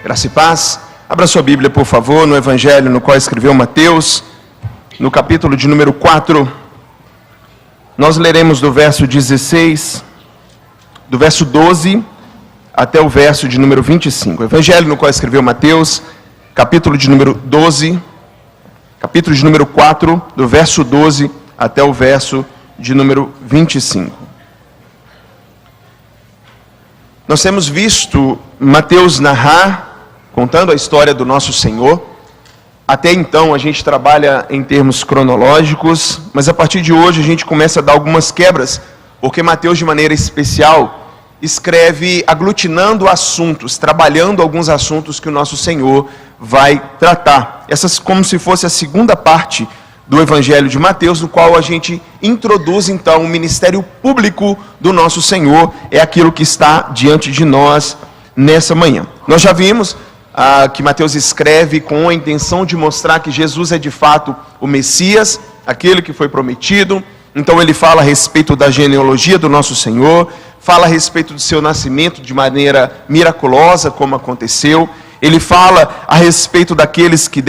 Graça e paz. Abra sua Bíblia, por favor, no Evangelho no qual escreveu Mateus, no capítulo de número 4. Nós leremos do verso 16, do verso 12 até o verso de número 25. Evangelho no qual escreveu Mateus, capítulo de número 12, capítulo de número 4, do verso 12 até o verso de número 25. Nós temos visto Mateus narrar, contando a história do nosso Senhor. Até então a gente trabalha em termos cronológicos, mas a partir de hoje a gente começa a dar algumas quebras, porque Mateus, de maneira especial, escreve aglutinando assuntos, trabalhando alguns assuntos que o nosso Senhor vai tratar. Essas como se fosse a segunda parte do Evangelho de Mateus, no qual a gente introduz então o ministério público do nosso Senhor, é aquilo que está diante de nós nessa manhã. Nós já vimos que Mateus escreve com a intenção de mostrar que Jesus é de fato o Messias, aquele que foi prometido. Então ele fala a respeito da genealogia do nosso Senhor, fala a respeito do seu nascimento de maneira miraculosa, como aconteceu. Ele fala a respeito daqueles que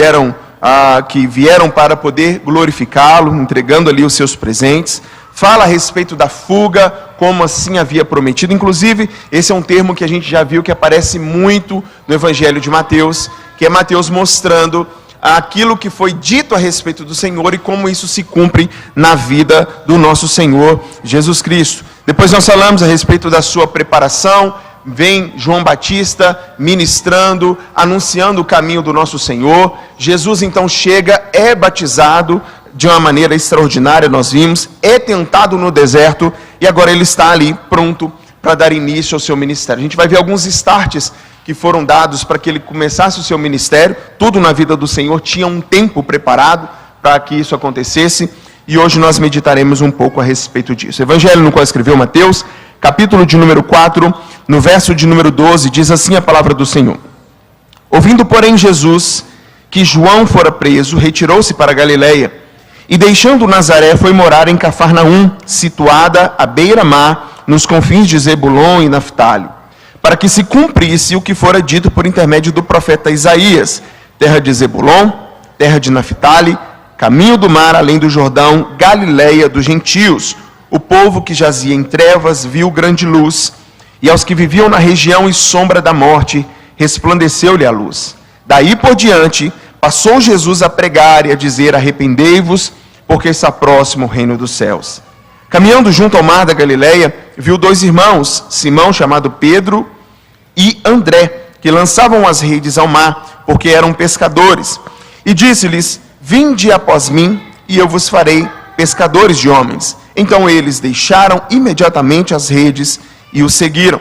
vieram para poder glorificá-lo, entregando ali os seus presentes. Fala a respeito da fuga, como assim havia prometido. Inclusive, esse é um termo que a gente já viu que aparece muito no Evangelho de Mateus, que é Mateus mostrando aquilo que foi dito a respeito do Senhor e como isso se cumpre na vida do nosso Senhor Jesus Cristo. Depois nós falamos a respeito da sua preparação. Vem João Batista ministrando, anunciando o caminho do nosso Senhor. Jesus então chega, é batizado de uma maneira extraordinária, nós vimos, é tentado no deserto e agora ele está ali pronto para dar início ao seu ministério. A gente vai ver alguns starts que foram dados para que ele começasse o seu ministério. Tudo na vida do Senhor tinha um tempo preparado para que isso acontecesse e hoje nós meditaremos um pouco a respeito disso. Evangelho no qual escreveu Mateus, capítulo de número 4, no verso de número 12, diz assim a palavra do Senhor. Ouvindo, porém, Jesus que João fora preso, retirou-se para Galileia, e deixando Nazaré, foi morar em Cafarnaum, situada à beira-mar, nos confins de Zebulon e Naftali, para que se cumprisse o que fora dito por intermédio do profeta Isaías: terra de Zebulon, terra de Naftali, caminho do mar além do Jordão, Galileia dos gentios. O povo que jazia em trevas viu grande luz, e aos que viviam na região e sombra da morte, resplandeceu-lhe a luz. Daí por diante, passou Jesus a pregar e a dizer: arrependei-vos, porque está próximo o reino dos céus. Caminhando junto ao mar da Galileia, viu dois irmãos, Simão, chamado Pedro, e André, que lançavam as redes ao mar, porque eram pescadores. E disse-lhes: vinde após mim, e eu vos farei pescadores de homens. Então eles deixaram imediatamente as redes e o seguiram.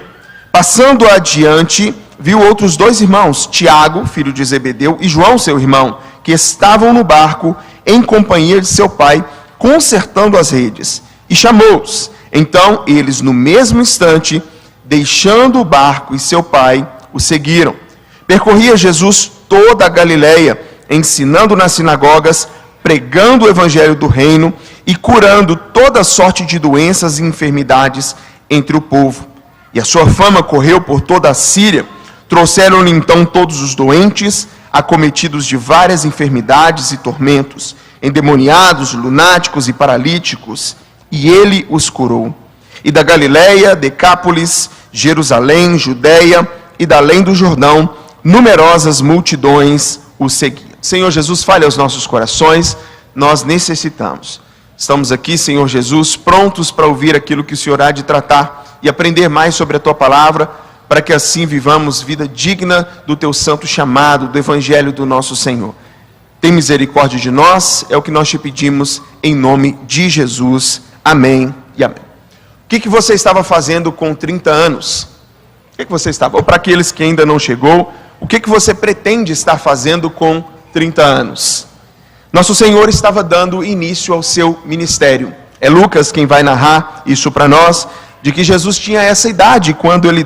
Passando adiante, viu outros dois irmãos, Tiago, filho de Zebedeu, e João, seu irmão, que estavam no barco em companhia de seu pai, consertando as redes, e chamou-os. Então eles, no mesmo instante, deixando o barco e seu pai, o seguiram. Percorria Jesus toda a Galileia, ensinando nas sinagogas, pregando o evangelho do reino e curando toda sorte de doenças e enfermidades entre o povo. E a sua fama correu por toda a Síria. Trouxeram-lhe então todos os doentes, acometidos de várias enfermidades e tormentos, endemoniados, lunáticos e paralíticos, e ele os curou. E da Galileia, Decápolis, Jerusalém, Judeia e da além do Jordão, numerosas multidões o seguiam. Senhor Jesus, fale aos nossos corações, nós necessitamos. Estamos aqui, Senhor Jesus, prontos para ouvir aquilo que o Senhor há de tratar e aprender mais sobre a Tua Palavra, para que assim vivamos vida digna do Teu santo chamado, do Evangelho do nosso Senhor. Tem misericórdia de nós, é o que nós te pedimos, em nome de Jesus. Amém e amém. O que você estava fazendo com 30 anos? O que você estava? Ou para aqueles que ainda não chegou, o que você pretende estar fazendo com 30 anos? Nosso Senhor estava dando início ao seu ministério. É Lucas quem vai narrar isso para nós, de que Jesus tinha essa idade quando ele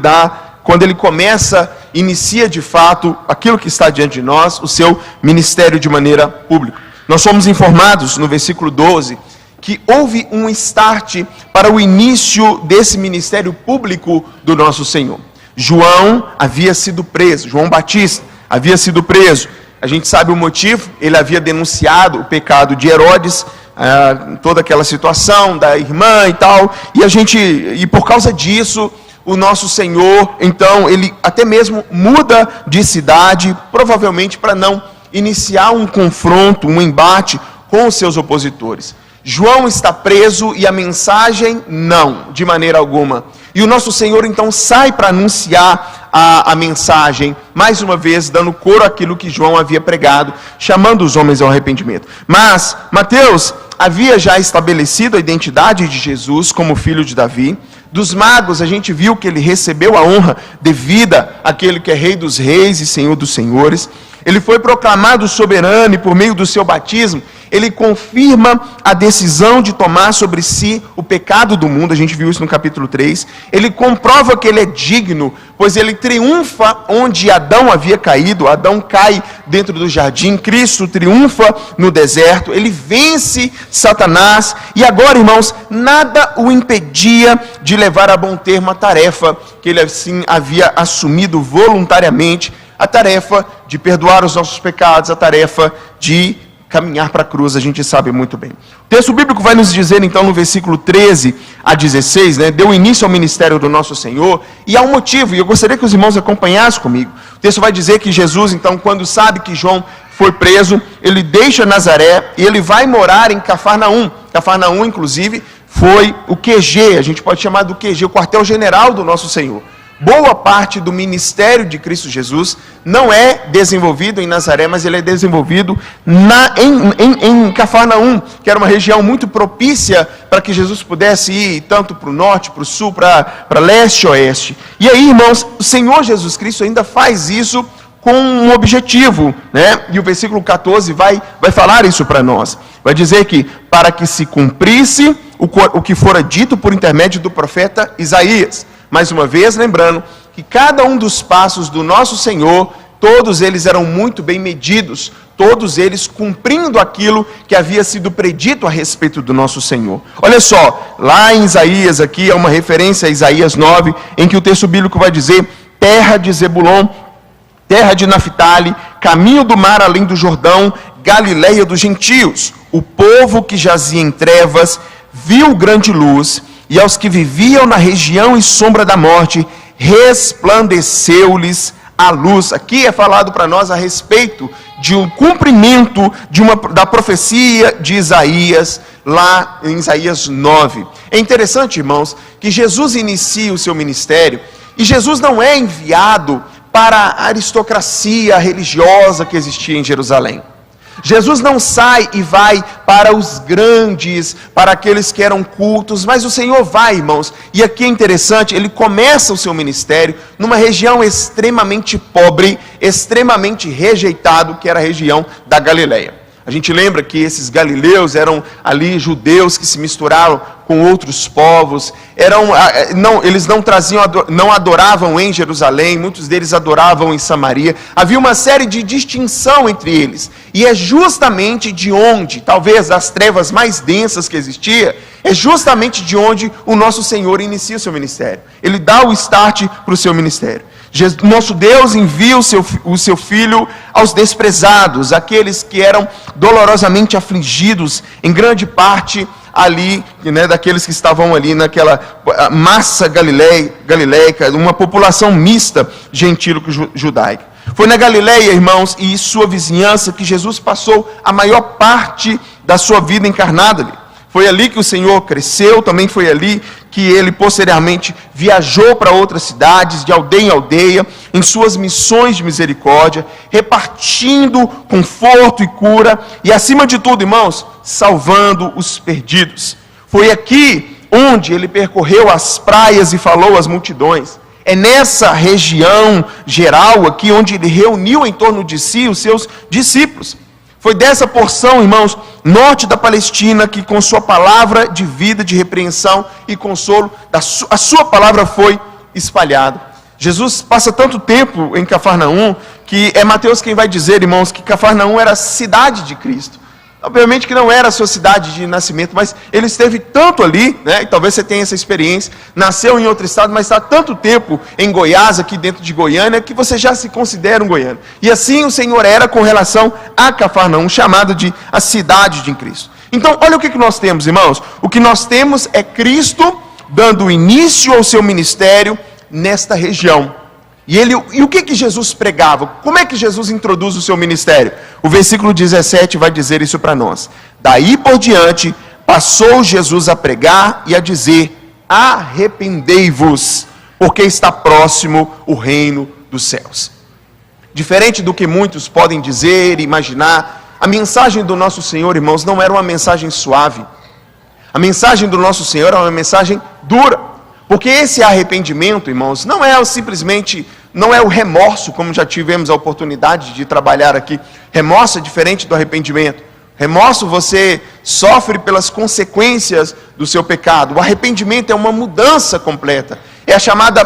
inicia de fato aquilo que está diante de nós, o seu ministério de maneira pública. Nós somos informados no versículo 12 que houve um start para o início desse ministério público do nosso Senhor. João havia sido preso, João Batista havia sido preso. A gente sabe o motivo, ele havia denunciado o pecado de Herodes, toda aquela situação da irmã e tal, e por causa disso, o nosso Senhor, então, ele até mesmo muda de cidade, provavelmente para não iniciar um confronto, um embate com os seus opositores. João está preso e a mensagem não, de maneira alguma. E o nosso Senhor então sai para anunciar a mensagem, mais uma vez dando coro àquilo que João havia pregado, chamando os homens ao arrependimento. Mas Mateus havia já estabelecido a identidade de Jesus como filho de Davi. Dos magos a gente viu que ele recebeu a honra devida àquele que é Rei dos Reis e Senhor dos Senhores. Ele foi proclamado soberano e por meio do seu batismo, ele confirma a decisão de tomar sobre si o pecado do mundo. A gente viu isso no capítulo 3. Ele comprova que ele é digno, pois ele triunfa onde Adão havia caído. Adão cai dentro do jardim, Cristo triunfa no deserto. Ele vence Satanás e agora, irmãos, nada o impedia de levar a bom termo a tarefa que ele assim havia assumido voluntariamente, a tarefa de perdoar os nossos pecados, a tarefa de caminhar para a cruz, a gente sabe muito bem. O texto bíblico vai nos dizer, então, no versículo 13 a 16, deu início ao ministério do nosso Senhor, e há um motivo, e eu gostaria que os irmãos acompanhassem comigo. O texto vai dizer que Jesus, então, quando sabe que João foi preso, ele deixa Nazaré e ele vai morar em Cafarnaum. Cafarnaum, inclusive, foi o QG, a gente pode chamar do QG, o quartel-general do nosso Senhor. Boa parte do ministério de Cristo Jesus não é desenvolvido em Nazaré, mas ele é desenvolvido em Cafarnaum, que era uma região muito propícia para que Jesus pudesse ir tanto para o norte, para o sul, para leste e oeste. E aí, irmãos, o Senhor Jesus Cristo ainda faz isso com um objetivo, E o versículo 14 vai falar isso para nós. Vai dizer que para que se cumprisse o que fora dito por intermédio do profeta Isaías. Mais uma vez, lembrando que cada um dos passos do nosso Senhor, todos eles eram muito bem medidos, todos eles cumprindo aquilo que havia sido predito a respeito do nosso Senhor. Olha só, lá em Isaías, aqui é uma referência a Isaías 9, em que o texto bíblico vai dizer: terra de Zebulon, terra de Naphtali, caminho do mar além do Jordão, Galileia dos gentios. O povo que jazia em trevas viu grande luz, e aos que viviam na região e sombra da morte, resplandeceu-lhes a luz. Aqui é falado para nós a respeito de um cumprimento da profecia de Isaías, lá em Isaías 9. É interessante, irmãos, que Jesus inicia o seu ministério, e Jesus não é enviado para a aristocracia religiosa que existia em Jerusalém. Jesus não sai e vai para os grandes, para aqueles que eram cultos, mas o Senhor vai, irmãos. E aqui é interessante, ele começa o seu ministério numa região extremamente pobre, extremamente rejeitado, que era a região da Galileia. A gente lembra que esses galileus eram ali judeus que se misturaram com outros povos, eles não adoravam em Jerusalém, muitos deles adoravam em Samaria. Havia uma série de distinção entre eles, e é justamente de onde, talvez das trevas mais densas que existia, é justamente de onde o nosso Senhor inicia o seu ministério. Ele dá o start para o seu ministério. Nosso Deus envia o seu Filho aos desprezados, aqueles que eram dolorosamente afligidos, em grande parte ali, daqueles que estavam ali naquela massa galileica, uma população mista gentílico-judaica. Foi na Galileia, irmãos, e sua vizinhança que Jesus passou a maior parte da sua vida encarnada ali. Foi ali que o Senhor cresceu, também foi ali que ele posteriormente viajou para outras cidades, de aldeia em aldeia, em suas missões de misericórdia, repartindo conforto e cura, e acima de tudo, irmãos, salvando os perdidos. Foi aqui onde ele percorreu as praias e falou às multidões. É nessa região geral aqui onde ele reuniu em torno de si os seus discípulos. Foi dessa porção, irmãos, norte da Palestina, que com sua palavra de vida, de repreensão e consolo, a sua palavra foi espalhada. Jesus passa tanto tempo em Cafarnaum, que é Mateus quem vai dizer, irmãos, que Cafarnaum era a cidade de Cristo. Obviamente que não era a sua cidade de nascimento, mas ele esteve tanto ali, né? E talvez você tenha essa experiência, nasceu em outro estado, mas está tanto tempo em Goiás, aqui dentro de Goiânia, que você já se considera um goiano. E assim o Senhor era com relação a Cafarnaum, chamado de a cidade de Cristo. Então, olha o que nós temos, irmãos. O que nós temos é Cristo dando início ao seu ministério nesta região. E o que Jesus pregava? Como é que Jesus introduz o seu ministério? O versículo 17 vai dizer isso para nós. Daí por diante, passou Jesus a pregar e a dizer: arrependei-vos, porque está próximo o reino dos céus. Diferente do que muitos podem dizer e imaginar, a mensagem do nosso Senhor, irmãos, não era uma mensagem suave. A mensagem do nosso Senhor era uma mensagem dura. Porque esse arrependimento, irmãos, não é o remorso, como já tivemos a oportunidade de trabalhar aqui. Remorso é diferente do arrependimento. Remorso você sofre pelas consequências do seu pecado. O arrependimento é uma mudança completa.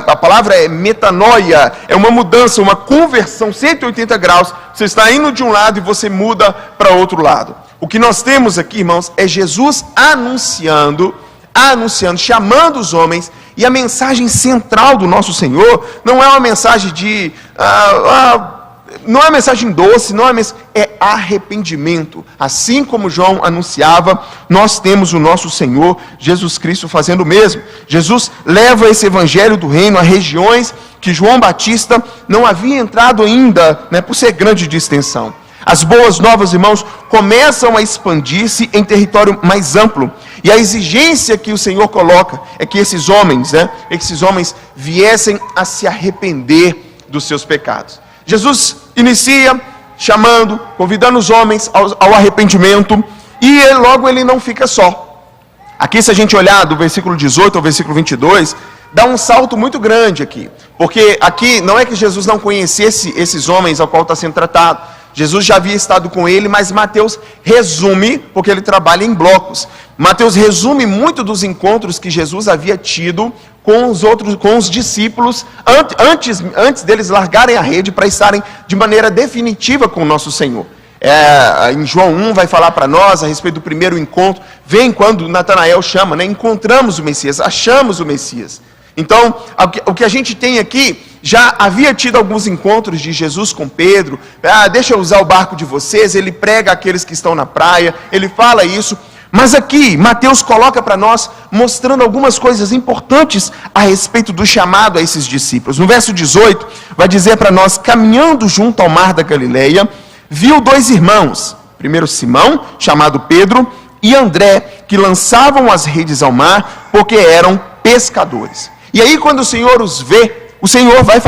A palavra é metanoia, é uma mudança, uma conversão 180 graus. Você está indo de um lado e você muda para outro lado. O que nós temos aqui, irmãos, é Jesus anunciando, chamando os homens. E a mensagem central do nosso Senhor não é uma mensagem não é uma mensagem doce, é arrependimento. Assim como João anunciava, nós temos o nosso Senhor Jesus Cristo fazendo o mesmo. Jesus leva esse evangelho do reino a regiões que João Batista não havia entrado ainda, por ser grande de extensão. As boas novas, irmãos, começam a expandir-se em território mais amplo. E a exigência que o Senhor coloca é que esses homens viessem a se arrepender dos seus pecados. Jesus inicia chamando, convidando os homens ao arrependimento, e logo ele não fica só. Aqui, se a gente olhar do versículo 18 ao versículo 22, dá um salto muito grande aqui. Porque aqui não é que Jesus não conhecesse esses homens ao qual está sendo tratado. Jesus já havia estado com ele, mas Mateus resume, porque ele trabalha em blocos. Mateus resume muito dos encontros que Jesus havia tido com os discípulos, antes deles largarem a rede para estarem de maneira definitiva com o nosso Senhor. Em João 1 vai falar para nós a respeito do primeiro encontro. Vem quando Natanael chama, encontramos o Messias, achamos o Messias. Então, o que a gente tem aqui, já havia tido alguns encontros de Jesus com Pedro. Deixa eu usar o barco de vocês. Ele prega àqueles que estão na praia, ele fala isso. Mas aqui, Mateus coloca para nós, mostrando algumas coisas importantes a respeito do chamado a esses discípulos. No verso 18, vai dizer para nós: caminhando junto ao mar da Galileia, viu dois irmãos, primeiro Simão, chamado Pedro, e André, que lançavam as redes ao mar, porque eram pescadores. E aí, quando o Senhor os vê, o Senhor vai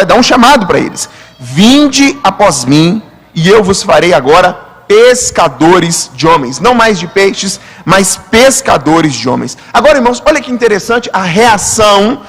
dar um chamado para eles: vinde após mim, e eu vos farei agora pescadores de homens. Não mais de peixes, mas pescadores de homens. Agora, irmãos, olha que interessante a reação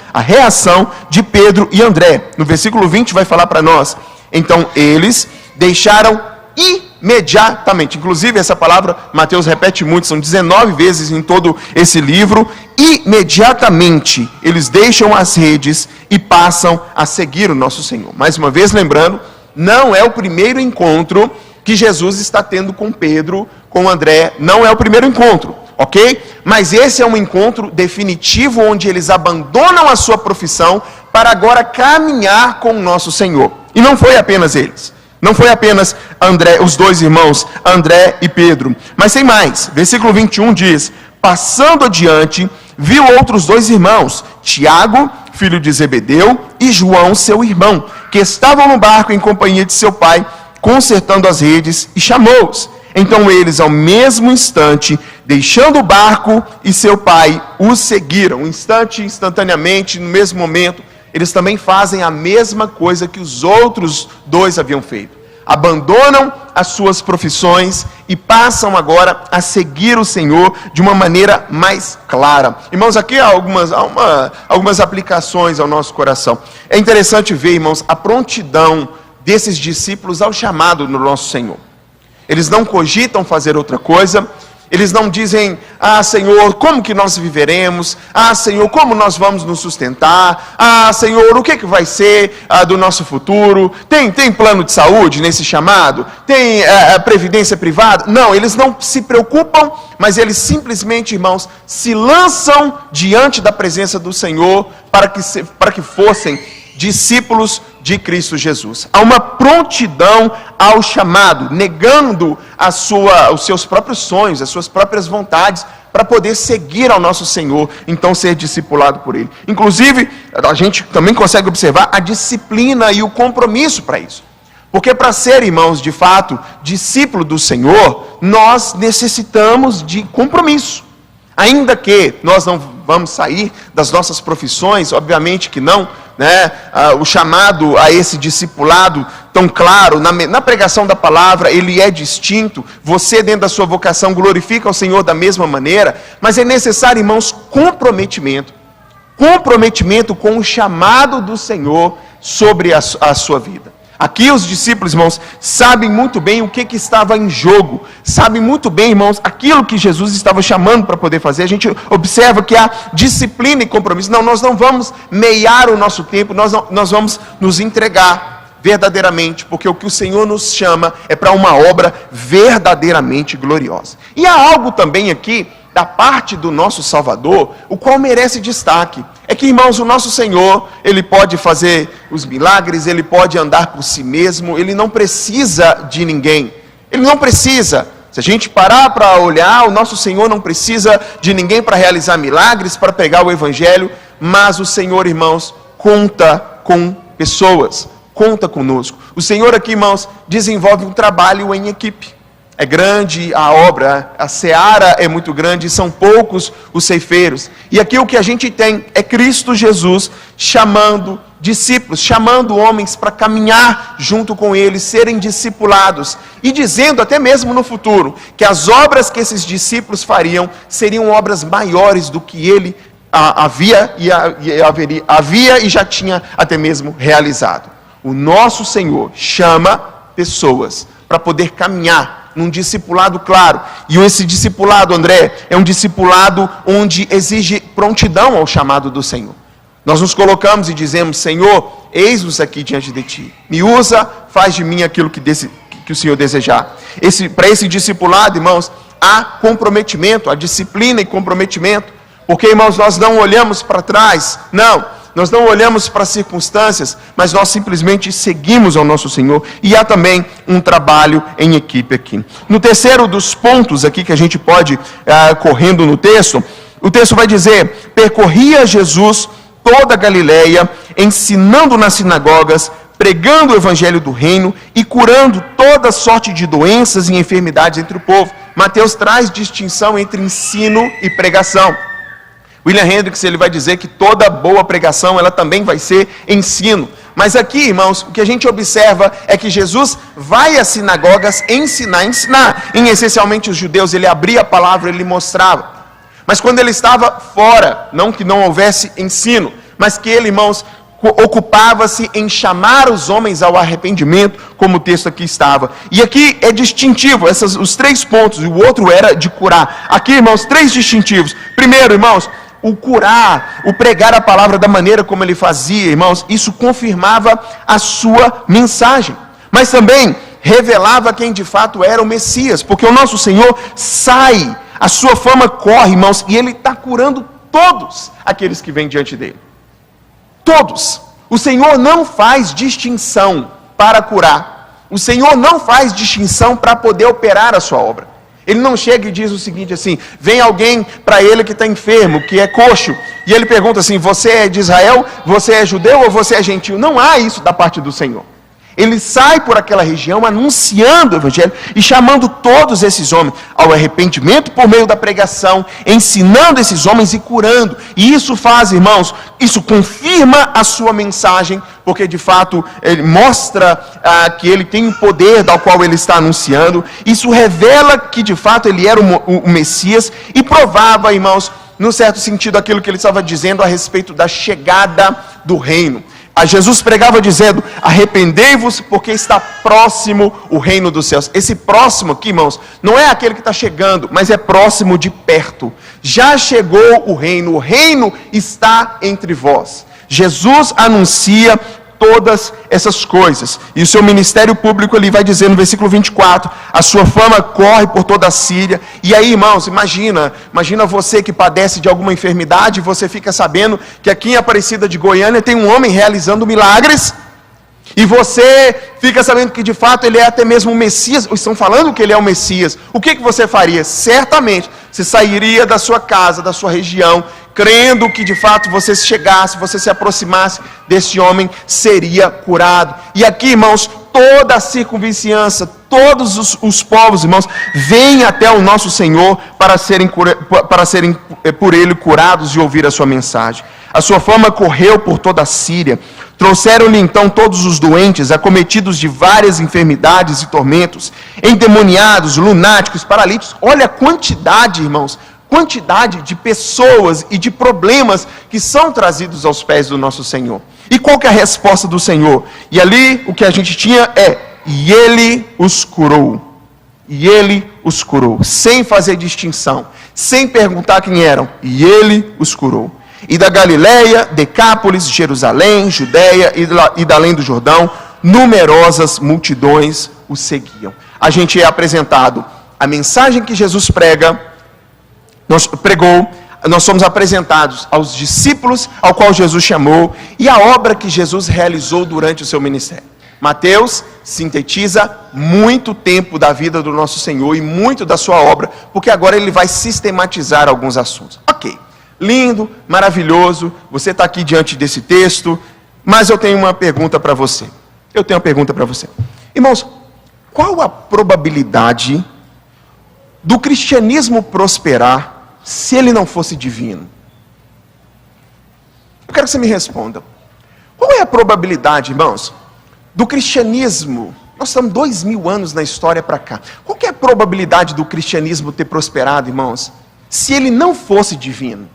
de Pedro e André. No versículo 20 vai falar para nós: então eles deixaram imediatamente. Inclusive essa palavra Mateus repete muito, são 19 vezes em todo esse livro. Imediatamente eles deixam as redes e passam a seguir o nosso Senhor. Mais uma vez lembrando, não é o primeiro encontro que Jesus está tendo com Pedro, com André, não é o primeiro encontro, ok? Mas esse é um encontro definitivo, onde eles abandonam a sua profissão para agora caminhar com o nosso Senhor. E não foi apenas eles, não foi apenas André, os dois irmãos, André e Pedro, mas tem mais. Versículo 21 diz: passando adiante, viu outros dois irmãos, Tiago, filho de Zebedeu, e João, seu irmão, que estavam no barco em companhia de seu pai, consertando as redes, e chamou-os. Então eles, ao mesmo instante, deixando o barco e seu pai, os seguiram. Instantaneamente, no mesmo momento, eles também fazem a mesma coisa que os outros dois haviam feito. Abandonam as suas profissões e passam agora a seguir o Senhor de uma maneira mais clara. Irmãos, aqui há algumas aplicações ao nosso coração. É interessante ver, irmãos, a prontidão desses discípulos ao chamado do nosso Senhor. Eles não cogitam fazer outra coisa, Eles não dizem, Senhor, como que nós viveremos? Senhor, como nós vamos nos sustentar? Senhor, o que vai ser do nosso futuro? Tem plano de saúde nesse chamado? Tem previdência privada? Não, eles não se preocupam, mas eles simplesmente, irmãos, se lançam diante da presença do Senhor para que fossem discípulos de Cristo Jesus. Há uma prontidão ao chamado, negando os seus próprios sonhos, as suas próprias vontades, para poder seguir ao nosso Senhor, então ser discipulado por Ele. Inclusive, a gente também consegue observar a disciplina e o compromisso para isso. Porque para ser, irmãos, de fato, discípulo do Senhor, nós necessitamos de compromisso. Ainda que nós não vamos sair das nossas profissões, obviamente que não, né? O chamado a esse discipulado tão claro, na pregação da palavra, ele é distinto. Você, dentro da sua vocação, glorifica o Senhor da mesma maneira, mas é necessário, irmãos, comprometimento com o chamado do Senhor sobre a sua vida. Aqui os discípulos, irmãos, sabem muito bem o que estava em jogo, sabem muito bem, irmãos, aquilo que Jesus estava chamando para poder fazer. A gente observa que há disciplina e compromisso. Não, nós não vamos meiar o nosso tempo, nós vamos nos entregar verdadeiramente, porque o que o Senhor nos chama é para uma obra verdadeiramente gloriosa. E há algo também aqui da parte do nosso Salvador, o qual merece destaque. É que, irmãos, o nosso Senhor, Ele pode fazer os milagres, Ele pode andar por si mesmo, Ele não precisa de ninguém. Ele não precisa. Se a gente parar para olhar, o nosso Senhor não precisa de ninguém para realizar milagres, para pregar o Evangelho, mas o Senhor, irmãos, conta com pessoas, conta conosco. O Senhor aqui, irmãos, desenvolve um trabalho em equipe. É grande a obra, a seara é muito grande, são poucos os ceifeiros. E aqui o que a gente tem é Cristo Jesus chamando discípulos, chamando homens para caminhar junto com Ele, serem discipulados. E dizendo, até mesmo no futuro, que as obras que esses discípulos fariam seriam obras maiores do que Ele havia e já tinha até mesmo realizado. O nosso Senhor chama pessoas para poder caminhar num discipulado claro. E esse discipulado, André, é um discipulado onde exige prontidão ao chamado do Senhor. Nós nos colocamos e dizemos, Senhor, eis-nos aqui diante de Ti. Me usa, faz de mim aquilo que o Senhor desejar. Para esse discipulado, irmãos, há comprometimento, há disciplina e comprometimento. Porque, irmãos, nós não olhamos para trás, nós não olhamos para as circunstâncias, mas nós simplesmente seguimos ao nosso Senhor. E há também um trabalho em equipe aqui. No terceiro dos pontos aqui que a gente pode, correndo no texto, o texto vai dizer, percorria Jesus toda a Galileia, ensinando nas sinagogas, pregando o evangelho do reino e curando toda sorte de doenças e enfermidades entre o povo. Mateus traz distinção entre ensino e pregação. William Hendricks, ele vai dizer que toda boa pregação, ela também vai ser ensino. Mas aqui, irmãos, o que a gente observa é que Jesus vai às sinagogas ensinar. Essencialmente os judeus, ele abria a palavra, ele mostrava. Mas quando ele estava fora, não que não houvesse ensino, mas que ele, irmãos, ocupava-se em chamar os homens ao arrependimento, como o texto aqui estava. E aqui é distintivo, os 3 pontos, e o outro era de curar. Aqui, irmãos, 3 distintivos. Primeiro, irmãos, o curar, o pregar a palavra da maneira como ele fazia, irmãos, isso confirmava a sua mensagem. Mas também revelava quem de fato era o Messias, porque o nosso Senhor sai, a sua fama corre, irmãos, e ele está curando todos aqueles que vêm diante dele. Todos. O Senhor não faz distinção para curar. O Senhor não faz distinção para poder operar a sua obra. Ele não chega e diz o seguinte assim, vem alguém para ele que está enfermo, que é coxo, e ele pergunta assim, você é de Israel, você é judeu ou você é gentil? Não há isso da parte do Senhor. Ele sai por aquela região anunciando o evangelho e chamando todos esses homens ao arrependimento por meio da pregação, ensinando esses homens e curando. E isso faz, irmãos, isso confirma a sua mensagem, porque de fato ele mostra que ele tem o poder do qual ele está anunciando. Isso revela que de fato ele era o Messias e provava, irmãos, no certo sentido aquilo que ele estava dizendo a respeito da chegada do reino. Jesus pregava dizendo: arrependei-vos, porque está próximo o reino dos céus. Esse próximo aqui, irmãos, não é aquele que está chegando, mas é próximo de perto. Já chegou o reino está entre vós. Jesus anuncia todas essas coisas, e o seu ministério público ali vai dizer no versículo 24, a sua fama corre por toda a Síria. E aí, irmãos, imagina você que padece de alguma enfermidade, você fica sabendo que aqui em Aparecida de Goiânia tem um homem realizando milagres, e você fica sabendo que de fato ele é até mesmo o Messias, estão falando que ele é o Messias. O que você faria? Certamente você sairia da sua casa, da sua região, crendo que de fato você chegasse, você se aproximasse desse homem, seria curado. E aqui, irmãos, toda a circunvizinhança, todos os povos, irmãos, vêm até o nosso Senhor para serem por ele curados e ouvir a sua mensagem. A sua fama correu por toda a Síria. Trouxeram-lhe então todos os doentes, acometidos de várias enfermidades e tormentos, endemoniados, lunáticos, paralíticos. Olha a quantidade, irmãos, quantidade de pessoas e de problemas que são trazidos aos pés do nosso Senhor. E qual que é a resposta do Senhor? E ali o que a gente tinha e ele os curou. E ele os curou, sem fazer distinção, sem perguntar quem eram. E ele os curou. E da Galileia, Decápolis, Jerusalém, Judeia e da além do Jordão, numerosas multidões o seguiam. A gente é apresentado a mensagem que Jesus pregou, nós somos apresentados aos discípulos ao qual Jesus chamou e a obra que Jesus realizou durante o seu ministério. Mateus sintetiza muito tempo da vida do nosso Senhor e muito da sua obra, porque agora ele vai sistematizar alguns assuntos. Ok, lindo, maravilhoso, você está aqui diante desse texto, mas eu tenho uma pergunta para você. Irmãos, qual a probabilidade do cristianismo prosperar se ele não fosse divino? Eu quero que você me responda. Qual é a probabilidade, irmãos, do cristianismo? Nós estamos 2000 anos na história para cá. Qual que é a probabilidade do cristianismo ter prosperado, irmãos, se ele não fosse divino?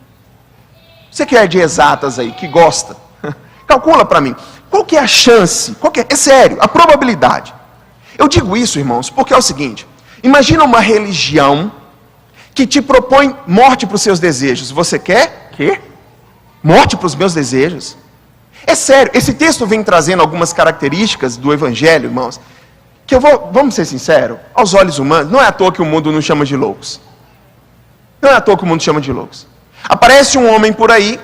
Você que é de exatas aí, que gosta, calcula para mim. Qual que é a chance? É sério, a probabilidade. Eu digo isso, irmãos, porque é o seguinte. Imagina uma religião que te propõe morte para os seus desejos. Você quer? Quê? Morte para os meus desejos? É sério, esse texto vem trazendo algumas características do Evangelho, irmãos, que vamos ser sinceros, aos olhos humanos, não é à toa que o mundo nos chama de loucos. Não é à toa que o mundo chama de loucos. Aparece um homem por aí,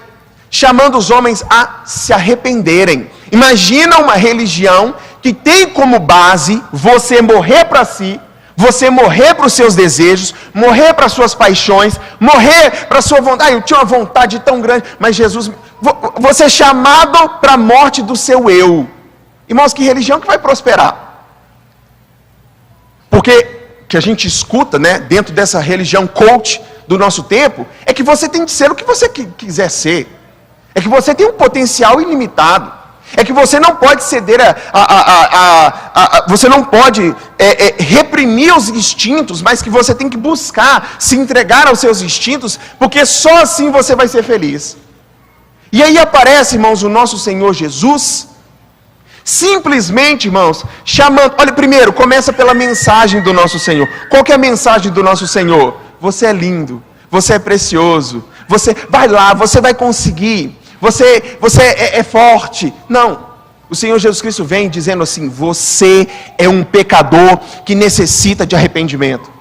chamando os homens a se arrependerem. Imagina uma religião que tem como base você morrer para si, você morrer para os seus desejos, morrer para as suas paixões, morrer para a sua vontade. Eu tinha uma vontade tão grande, mas Jesus, você é chamado para a morte do seu eu. Irmãos, que religião que vai prosperar? Porque que a gente escuta, né, dentro dessa religião coach do nosso tempo, é que você tem de ser o que você quiser ser. É que você tem um potencial ilimitado. É que você não pode ceder você não pode reprimir os instintos, mas que você tem que buscar se entregar aos seus instintos, porque só assim você vai ser feliz. E aí aparece, irmãos, o nosso Senhor Jesus, simplesmente, irmãos, chamando. Olha, primeiro, começa pela mensagem do nosso Senhor. Qual que é a mensagem do nosso Senhor? Você é lindo, você é precioso, você vai lá, você vai conseguir. Você é forte. Não, o Senhor Jesus Cristo vem dizendo assim: você é um pecador que necessita de arrependimento.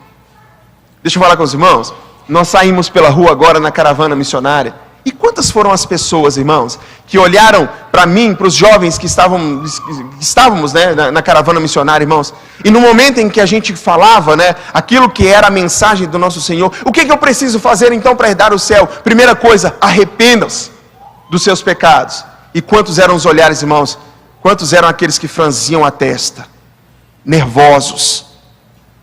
Deixa eu falar com os irmãos. Nós saímos pela rua agora na caravana missionária. E quantas foram as pessoas, irmãos, que olharam para mim, para os jovens que estávamos, né, na caravana missionária, irmãos, e no momento em que a gente falava, né, aquilo que era a mensagem do nosso Senhor, o que eu preciso fazer então para herdar o céu? Primeira coisa, arrependam-se dos seus pecados. E quantos eram os olhares, irmãos? Quantos eram aqueles que franziam a testa, nervosos,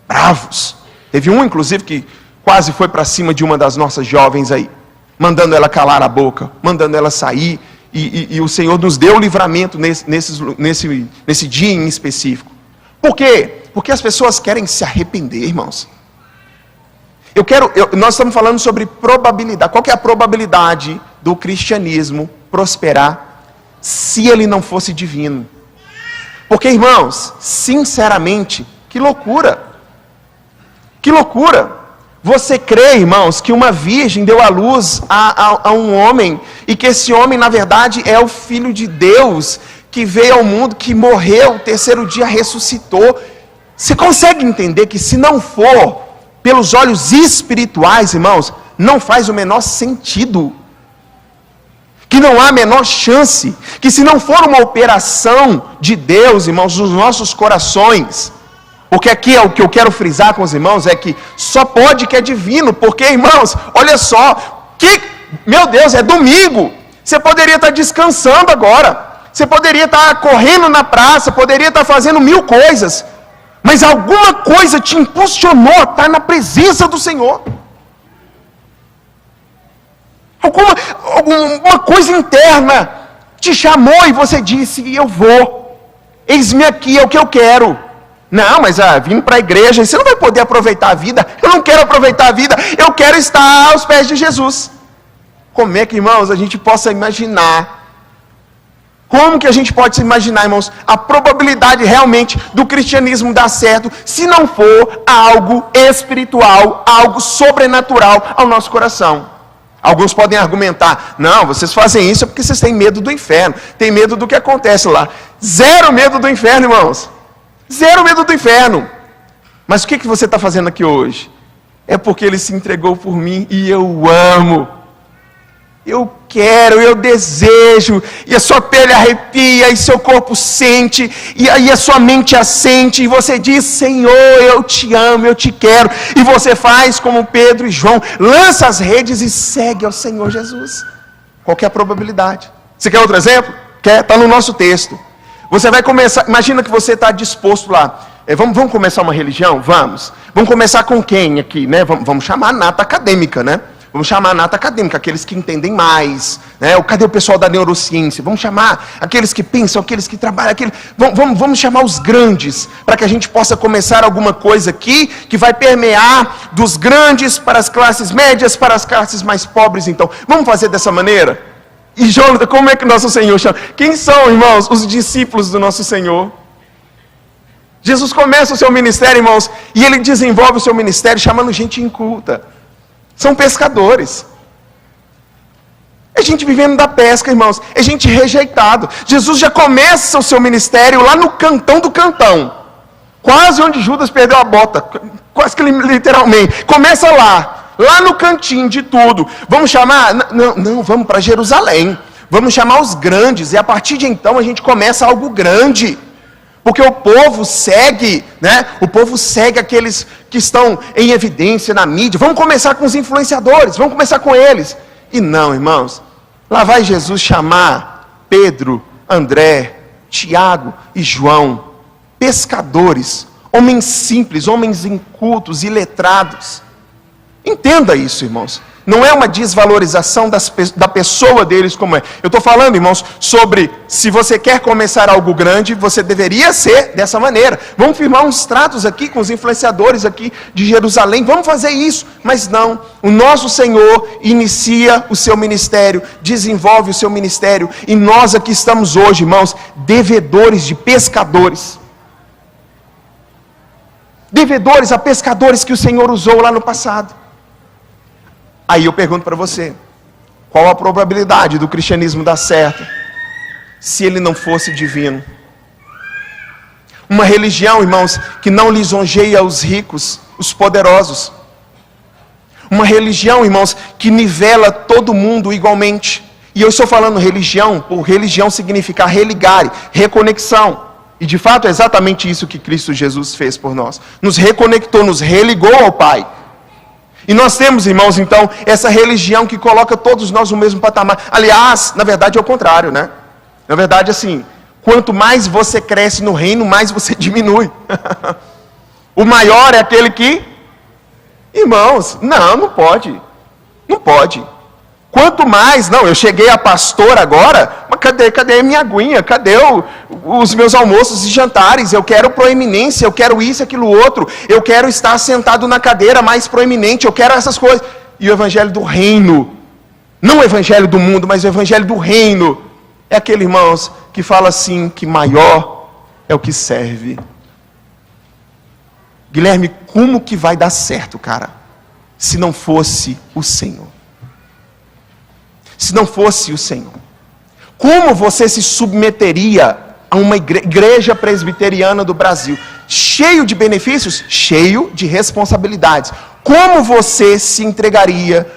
bravos? Teve um, inclusive, que quase foi para cima de uma das nossas jovens aí, mandando ela calar a boca, mandando ela sair, e o Senhor nos deu o livramento nesse dia em específico. Por quê? Porque as pessoas querem se arrepender, irmãos. Nós estamos falando sobre probabilidade. Qual que é a probabilidade do cristianismo prosperar se ele não fosse divino. Porque, irmãos, sinceramente, que loucura! Que loucura! Você crê, irmãos, que uma virgem deu à luz a um homem, e que esse homem, na verdade, é o Filho de Deus, que veio ao mundo, que morreu, terceiro dia ressuscitou. Você consegue entender que se não for pelos olhos espirituais, irmãos, não faz o menor sentido? Que não há a menor chance, que se não for uma operação de Deus, irmãos, nos nossos corações, porque aqui é o que eu quero frisar com os irmãos, é que só pode que é divino, porque, irmãos, olha só, meu Deus, é domingo, você poderia estar descansando agora, você poderia estar correndo na praça, poderia estar fazendo 1000 coisas, mas alguma coisa te impulsionou a estar na presença do Senhor. Alguma coisa interna te chamou e você disse, eu vou, eis-me aqui, é o que eu quero. Não, mas vindo para a igreja, você não vai poder aproveitar a vida. Eu não quero aproveitar a vida, eu quero estar aos pés de Jesus. Como é que, irmãos, a gente possa imaginar? Como que a gente pode se imaginar, irmãos, a probabilidade realmente do cristianismo dar certo, se não for algo espiritual, algo sobrenatural ao nosso coração? Alguns podem argumentar, não, vocês fazem isso porque vocês têm medo do inferno, têm medo do que acontece lá. Zero medo do inferno, irmãos. Zero medo do inferno. Mas o que você está fazendo aqui hoje? É porque Ele se entregou por mim e eu amo. Eu quero, eu desejo, e a sua pele arrepia, e seu corpo sente, e aí a sua mente assente, e você diz, Senhor, eu te amo, eu te quero, e você faz como Pedro e João, lança as redes e segue ao Senhor Jesus. Qual que é a probabilidade? Você quer outro exemplo? Quer? Está no nosso texto. Você vai começar, imagina que você está disposto lá, vamos começar uma religião? Vamos começar com quem aqui, né? Vamos chamar a nata acadêmica, né? Vamos chamar a nata acadêmica, aqueles que entendem mais, né? Cadê o pessoal da neurociência? Vamos chamar aqueles que pensam, aqueles que trabalham, vamos chamar os grandes, para que a gente possa começar alguma coisa aqui, que vai permear dos grandes para as classes médias, para as classes mais pobres. Então, vamos fazer dessa maneira? E Jonathan, como é que nosso Senhor chama? Quem são, irmãos, os discípulos do nosso Senhor? Jesus começa o seu ministério, irmãos, e Ele desenvolve o seu ministério chamando gente inculta. São pescadores. É gente vivendo da pesca, irmãos. É gente rejeitado. Jesus já começa o seu ministério lá no cantão do cantão. Quase onde Judas perdeu a bota. Quase que literalmente. Começa lá no cantinho de tudo. Vamos chamar? Não, vamos para Jerusalém. Vamos chamar os grandes. E a partir de então a gente começa algo grande. Porque o povo segue, né? O povo segue aqueles que estão em evidência na mídia. Vamos começar com os influenciadores, vamos começar com eles. E não, irmãos, lá vai Jesus chamar Pedro, André, Tiago e João, pescadores, homens simples, homens incultos, iletrados. Entenda isso, irmãos. Não é uma desvalorização da pessoa deles como é. Eu estou falando, irmãos, sobre se você quer começar algo grande, você deveria ser dessa maneira. Vamos firmar uns tratos aqui com os influenciadores aqui de Jerusalém. Vamos fazer isso. Mas não. O nosso Senhor inicia o seu ministério, desenvolve o seu ministério. E nós aqui estamos hoje, irmãos, devedores de pescadores. Devedores a pescadores que o Senhor usou lá no passado. Aí eu pergunto para você, qual a probabilidade do cristianismo dar certo, se ele não fosse divino? Uma religião, irmãos, que não lisonjeia os ricos, os poderosos. Uma religião, irmãos, que nivela todo mundo igualmente. E eu estou falando religião, por religião significar religare, reconexão. E de fato é exatamente isso que Cristo Jesus fez por nós. Nos reconectou, nos religou ao Pai. E nós temos, irmãos, então, essa religião que coloca todos nós no mesmo patamar. Aliás, na verdade é o contrário, né? Na verdade, assim, quanto mais você cresce no reino, mais você diminui. O maior é aquele que... Irmãos, não pode. Não pode. Quanto mais, não, eu cheguei a pastor agora, mas cadê a minha aguinha? Cadê os meus almoços e jantares? Eu quero proeminência, eu quero isso, aquilo, outro. Eu quero estar sentado na cadeira mais proeminente, eu quero essas coisas. E o evangelho do reino, não o evangelho do mundo, mas o evangelho do reino, É aquele, irmãos, que fala assim, que maior é o que serve. Guilherme, como que vai dar certo, cara, se não fosse o Senhor? Se não fosse o Senhor. Como você se submeteria a uma igreja presbiteriana do Brasil? Cheio de benefícios, cheio de responsabilidades. Como você se entregaria?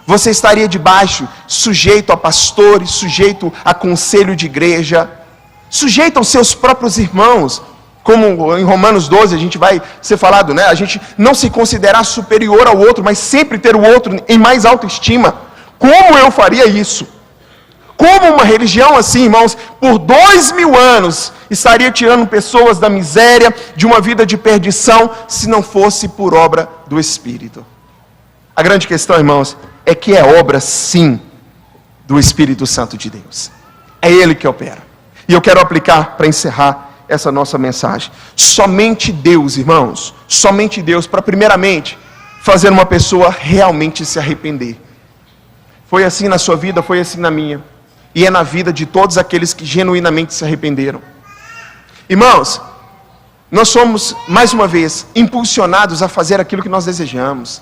Você estaria debaixo, sujeito a pastores, sujeito a conselho de igreja, sujeito aos seus próprios irmãos. Como em Romanos 12 a gente vai ser falado, né? A gente não se considerar superior ao outro, mas sempre ter o outro em mais alta estima. Como eu faria isso? Como uma religião assim, irmãos, por 2000 anos, estaria tirando pessoas da miséria, de uma vida de perdição, se não fosse por obra do Espírito? A grande questão, irmãos, é que é obra, sim, do Espírito Santo de Deus. É Ele que opera. E eu quero aplicar, para encerrar essa nossa mensagem, somente Deus, irmãos, somente Deus, para primeiramente, fazer uma pessoa realmente se arrepender. Foi assim na sua vida, foi assim na minha. E é na vida de todos aqueles que genuinamente se arrependeram. Irmãos, nós somos, mais uma vez, impulsionados a fazer aquilo que nós desejamos,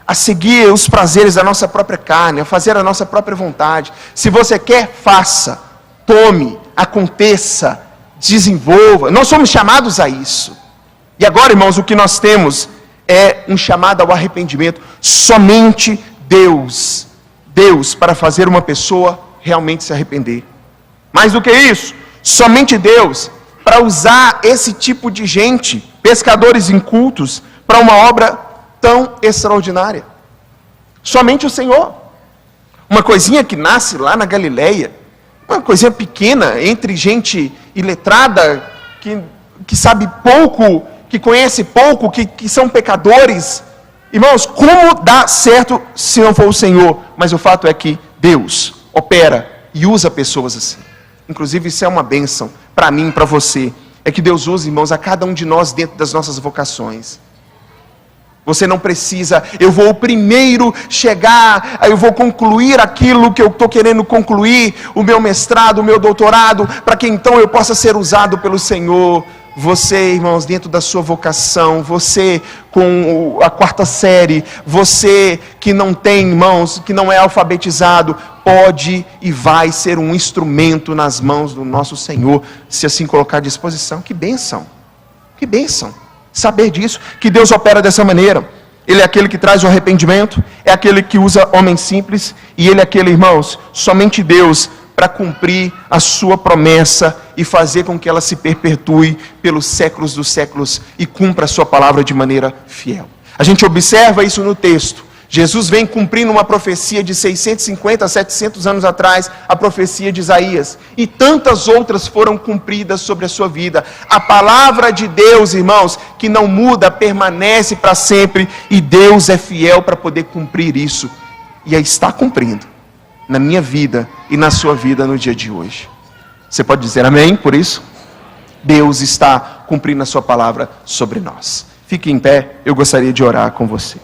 a seguir os prazeres da nossa própria carne, a fazer a nossa própria vontade. Se você quer, faça, tome, aconteça, desenvolva. Nós somos chamados a isso. E agora, irmãos, o que nós temos é um chamado ao arrependimento. Somente Deus para fazer uma pessoa realmente se arrepender. Mais do que isso, somente Deus para usar esse tipo de gente, pescadores incultos, para uma obra tão extraordinária. Somente o Senhor. Uma coisinha que nasce lá na Galileia, uma coisinha pequena, entre gente iletrada, que sabe pouco, que conhece pouco, que são pecadores. Irmãos, como dá certo se não for o Senhor? Mas o fato é que Deus opera e usa pessoas assim. Inclusive isso é uma bênção para mim, para você. É que Deus usa, irmãos, a cada um de nós dentro das nossas vocações. Você não precisa, eu vou primeiro chegar, eu vou concluir aquilo que eu estou querendo concluir, o meu mestrado, o meu doutorado, para que então eu possa ser usado pelo Senhor. Você, irmãos, dentro da sua vocação, você com a 4ª série, você que não tem, irmãos, que não é alfabetizado, pode e vai ser um instrumento nas mãos do nosso Senhor, se assim colocar à disposição. Que bênção, que bênção, saber disso, que Deus opera dessa maneira. Ele é aquele que traz o arrependimento, é aquele que usa homens simples, e Ele é aquele, irmãos, somente Deus, para cumprir a sua promessa e fazer com que ela se perpetue pelos séculos dos séculos e cumpra a sua palavra de maneira fiel. A gente observa isso no texto. Jesus vem cumprindo uma profecia de 650 a 700 anos atrás, a profecia de Isaías, e tantas outras foram cumpridas sobre a sua vida. A palavra de Deus, irmãos, que não muda, permanece para sempre, e Deus é fiel para poder cumprir isso, e está cumprindo na minha vida e na sua vida no dia de hoje. Você pode dizer amém por isso? Deus está cumprindo a sua palavra sobre nós. Fique em pé, eu gostaria de orar com você.